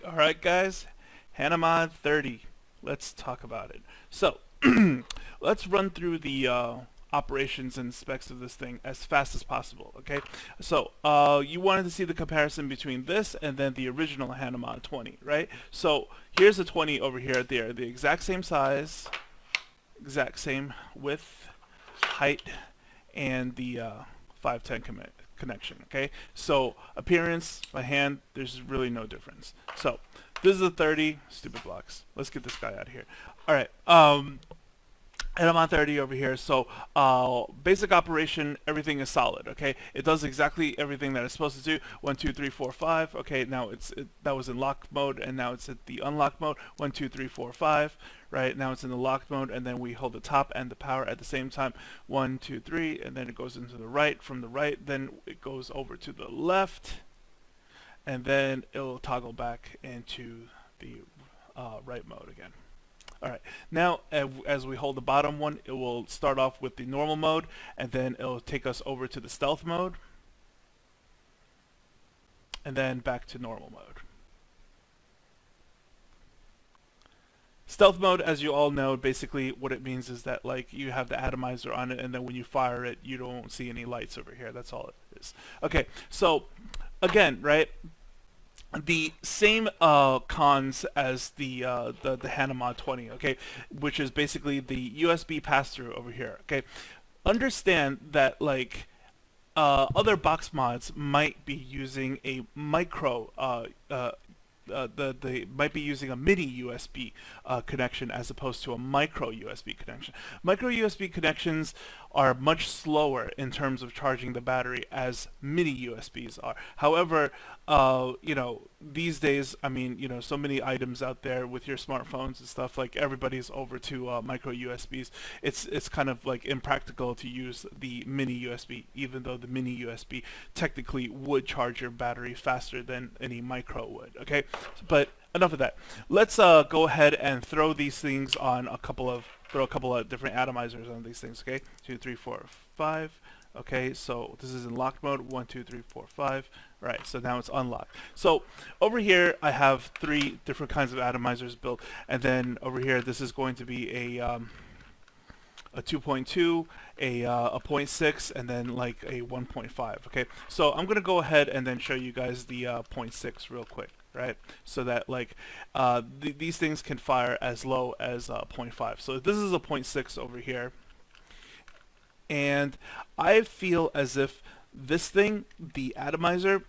Alright guys, Hana Mod 30. Let's talk about it. So, let's run through the operations and specs of this thing as fast as possible, okay? So, you wanted to see the comparison between this and then the original Hana Mod 20, right? So, here's a 20 over here at the exact same size, exact same width, height, and the 510 connection, okay? So appearance by hand, there's really no difference. So this is a 30. Stupid blocks. Let's get this guy out of here. All right. And I'm on 30 over here. So basic operation, everything is solid. Okay, it does exactly everything that it's supposed to do. 1, 2, 3, 4, 5. Okay, now that was in lock mode, and now it's at the unlock mode. 1, 2, 3, 4, 5. Right now it's in the locked mode, and then we hold the top and the power at the same time. 1, 2, 3, and then it goes into the right. From the right, then it goes over to the left, and then it'll toggle back into the right mode again. Alright, now as we hold the bottom one, it will start off with the normal mode, and then it'll take us over to the stealth mode, and then back to normal mode. Stealth mode, as you all know, basically what it means is that like you have the atomizer on it, and then when you fire it, you don't see any lights over here. That's all it is. Okay, so again, right? The same cons as the Hana Mod 20, okay, which is basically the USB pass-through over here. Okay, understand that like other box mods might be using a micro they might be using a mini USB connection as opposed to a micro USB connection. Micro USB connections are much slower in terms of charging the battery as mini USBs are. However, you know, these days, I mean, you know, so many items out there with your smartphones and stuff, like everybody's over to micro USBs. It's kind of like impractical to use the mini USB, even though the mini USB technically would charge your battery faster than any micro would. Okay, but enough of that. Let's go ahead and throw these things on a couple of different atomizers on these things. Okay, 2, 3, 4, 5. Okay, so this is in locked mode. 1, 2, 3, 4, 5. Right, so now it's unlocked. So over here I have 3 different kinds of atomizers built, and then over here this is going to be a 2.2, a 0.6, and then like a 1.5. Okay, so I'm gonna go ahead and then show you guys the 0.6 real quick, right? So that like these things can fire as low as 0.5. So this is a 0.6 over here, and I feel as if this thing, the atomizer,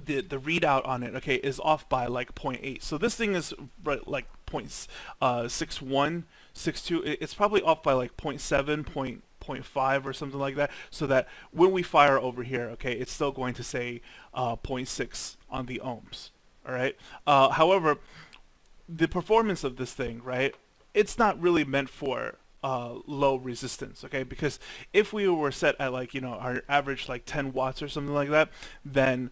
the readout on it, okay, is off by like 0.8. So this thing is right like 0.61, 62. It's probably off by like 0.7, 0.5 or something like that. So that when we fire over here, okay, it's still going to say 0.6 on the ohms. All right. However, the performance of this thing, right? It's not really meant for low resistance, okay? Because if we were set at like, you know, our average like 10 watts or something like that, then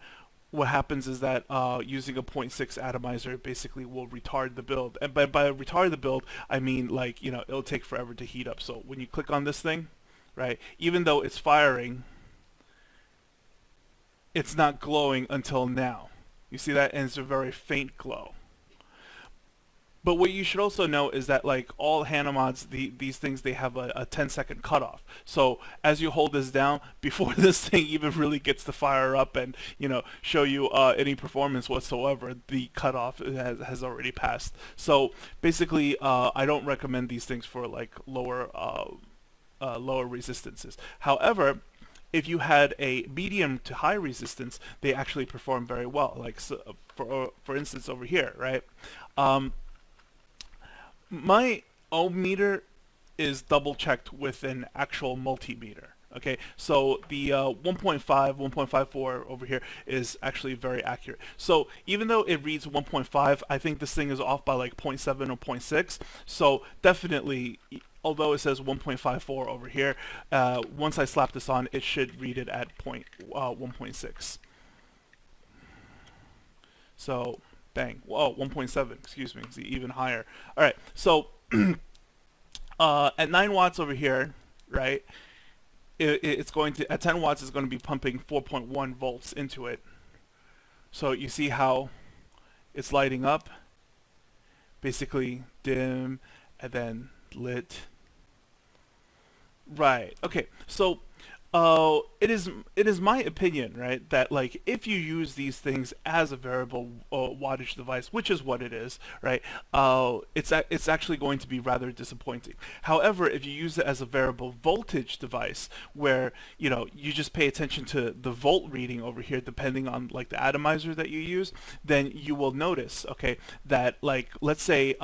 what happens is that using a 0.6 atomizer basically will retard the build. And by retard the build, I mean like, you know, it'll take forever to heat up. So when you click on this thing, right, even though it's firing, it's not glowing until now. You see that? And it's a very faint glow. But what you should also know is that like all Hana mods, these things, they have a 10-second cutoff. So as you hold this down, before this thing even really gets to fire up and, you know, show you any performance whatsoever, the cutoff has already passed. So basically, I don't recommend these things for like lower resistances. However, if you had a medium to high resistance, they actually perform very well. Like so, for instance over here, right? My ohm meter is double checked with an actual multimeter. Okay, so the 1.5, 1.54 over here is actually very accurate. So even though it reads 1.5, I think this thing is off by like 0.7 or 0.6. So definitely, although it says 1.54 over here, once I slap this on, it should read it at 1.6. So bang. Whoa, 1.7, excuse me, see, even higher. All right, so at 9 watts over here, right, it's going to, at 10 watts, it's going to be pumping 4.1 volts into it. So you see how it's lighting up, basically dim, and then lit. Right. Okay. So, it is my opinion, right, that like if you use these things as a variable wattage device, which is what it is, right, it's actually going to be rather disappointing. However, if you use it as a variable voltage device, where you just pay attention to the volt reading over here, depending on like the atomizer that you use, then you will notice, okay, that like let's say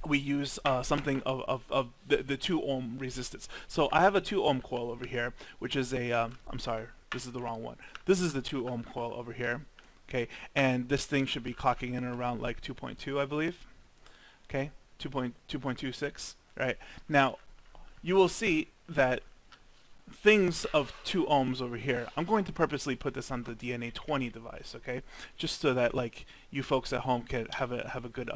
we use something of the 2 ohm resistance. So I have a 2 ohm coil over here, which is a, I'm sorry, this is the wrong one. This is the 2 ohm coil over here, okay, and this thing should be clocking in around like 2.2, I believe, okay, 2.26, right? Now, you will see that things of 2 ohms over here. I'm going to purposely put this on the DNA 20 device, okay, just so that like you folks at home can have a good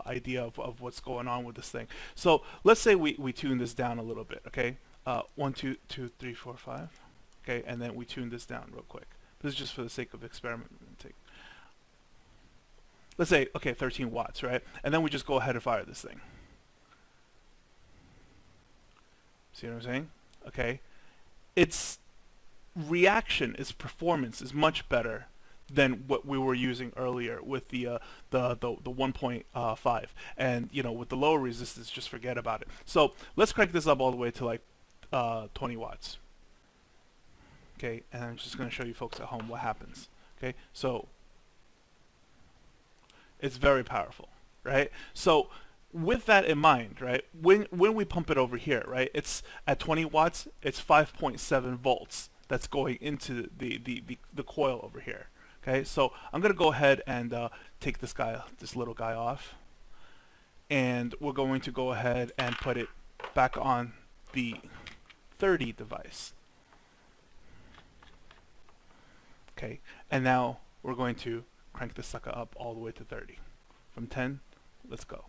idea of what's going on with this thing. So let's say we tune this down a little bit, okay, 1 2 2 3 4 5, okay, and then we tune this down real quick. This is just for the sake of experimenting. Let's say, okay, 13 watts, right, and then we just go ahead and fire this thing. See what I'm saying? Okay. Its reaction, its performance is much better than what we were using earlier with the 1.5, and with the lower resistance, just forget about it. So let's crank this up all the way to like 20 watts. Okay, and I'm just going to show you folks at home what happens. Okay, so it's very powerful, right? So with that in mind, right, when we pump it over here, right, it's at 20 watts, it's 5.7 volts that's going into the coil over here. Okay, so I'm gonna go ahead and take this little guy off, and we're going to go ahead and put it back on the 30 device. Okay, and now we're going to crank this sucker up all the way to 30. From 10, let's go.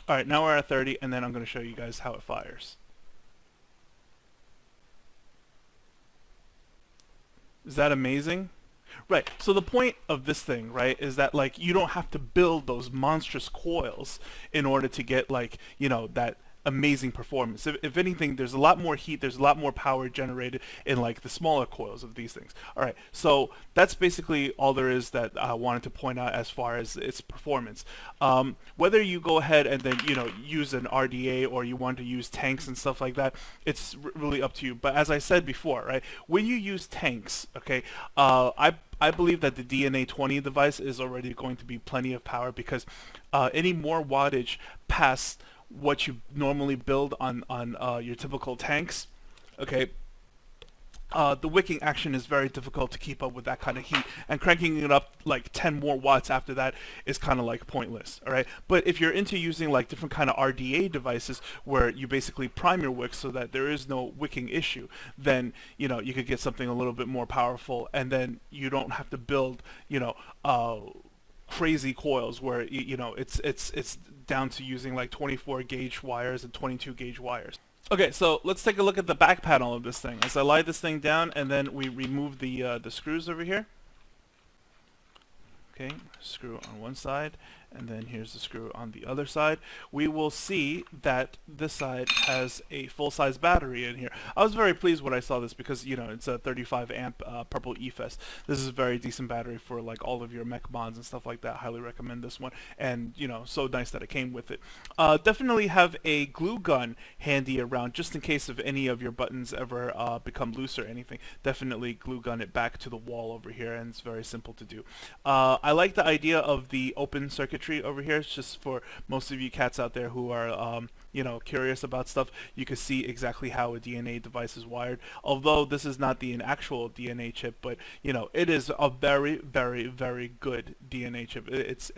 Alright, now we're at 30, and then I'm going to show you guys how it fires. Is that amazing? Right, so the point of this thing, right, is that like you don't have to build those monstrous coils in order to get like, that amazing performance. If anything, there's a lot more heat, there's a lot more power generated in like the smaller coils of these things. Alright, so that's basically all there is that I wanted to point out as far as its performance. Whether you go ahead and then use an RDA or you want to use tanks and stuff like that, it's really up to you. But as I said before, right, when you use tanks, okay, I believe that the DNA 20 device is already going to be plenty of power, because any more wattage past what you normally build on your typical tanks, okay, the wicking action is very difficult to keep up with that kind of heat, and cranking it up like 10 more watts after that is kind of like pointless. All right, but if you're into using like different kind of RDA devices where you basically prime your wick so that there is no wicking issue, then you could get something a little bit more powerful, and then you don't have to build crazy coils where it's down to using like 24 gauge wires and 22 gauge wires. Okay, so let's take a look at the back panel of this thing as I lie this thing down, and then we remove the screws over here. Okay, screw on one side, and then here's the screw on the other side. We will see that this side has a full-size battery in here. I was very pleased when I saw this because, it's a 35 amp purple EFES. This is a very decent battery for like all of your mech mods and stuff like that. Highly recommend this one, and so nice that it came with it. Definitely have a glue gun handy around just in case if any of your buttons ever become loose or anything. Definitely glue gun it back to the wall over here, and it's very simple to do. I like the idea of the open circuitry over here. It's just for most of you cats out there who are curious about stuff. You can see exactly how a DNA device is wired. Although this is not an actual DNA chip, but it is a very, very, very good DNA chip. It's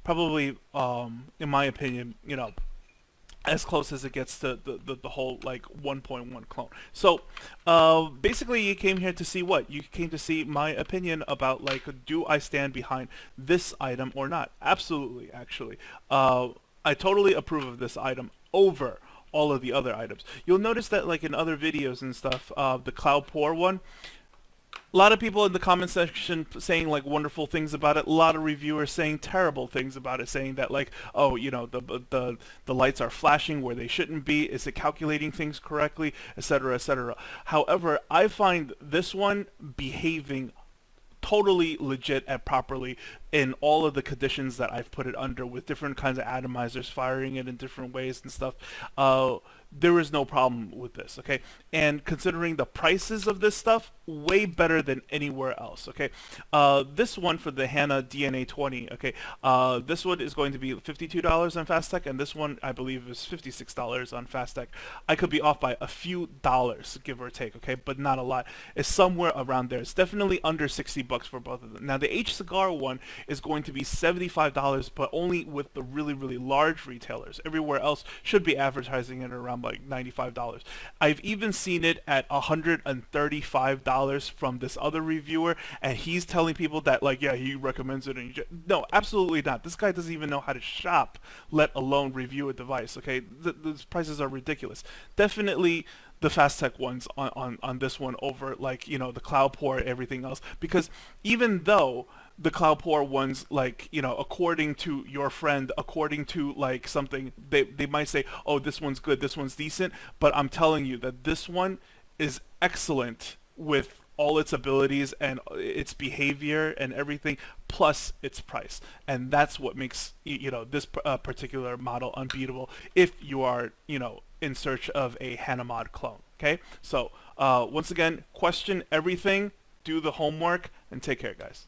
probably in my opinion as close as it gets to the whole like 1.1 clone. So basically you came here to see what? You came to see my opinion about like, do I stand behind this item or not? Absolutely, actually. I totally approve of this item over all of the other items. You'll notice that like in other videos and stuff, the Cloud Pour one, a lot of people in the comment section saying like wonderful things about it. A lot of reviewers saying terrible things about it, saying that like, oh, you know, the lights are flashing where they shouldn't be. Is it calculating things correctly, etc., etc. However, I find this one behaving totally legit and properly in all of the conditions that I've put it under, with different kinds of atomizers firing it in different ways and stuff. There is no problem with this, okay? And considering the prices of this stuff, way better than anywhere else, okay? This one for the Hana DNA 20, okay? This one is going to be $52 on Fasttech, and this one I believe is $56 on Fasttech. I could be off by a few dollars, give or take, okay? But not a lot. It's somewhere around there. It's definitely under 60 bucks for both of them. Now the E-cig one is going to be $75, but only with the really, really large retailers. Everywhere else should be advertising it around like $95. I've even seen it at $135 from this other reviewer, and he's telling people that like, yeah, he recommends it. And no, absolutely not. This guy doesn't even know how to shop, let alone review a device. Okay, the prices are ridiculous. Definitely the Fasttech ones on this one over like, you know, the Cloud Pour, everything else, because even though the Cloud Pour ones, like, you know, according to your friend, according to like something, they might say, oh, this one's good, this one's decent, but I'm telling you that this one is excellent with all its abilities and its behavior and everything, plus its price. And that's what makes, you know, this particular model unbeatable if you are, you know, in search of a Hana Mod clone. Okay, so once again, question everything, do the homework, and take care, guys.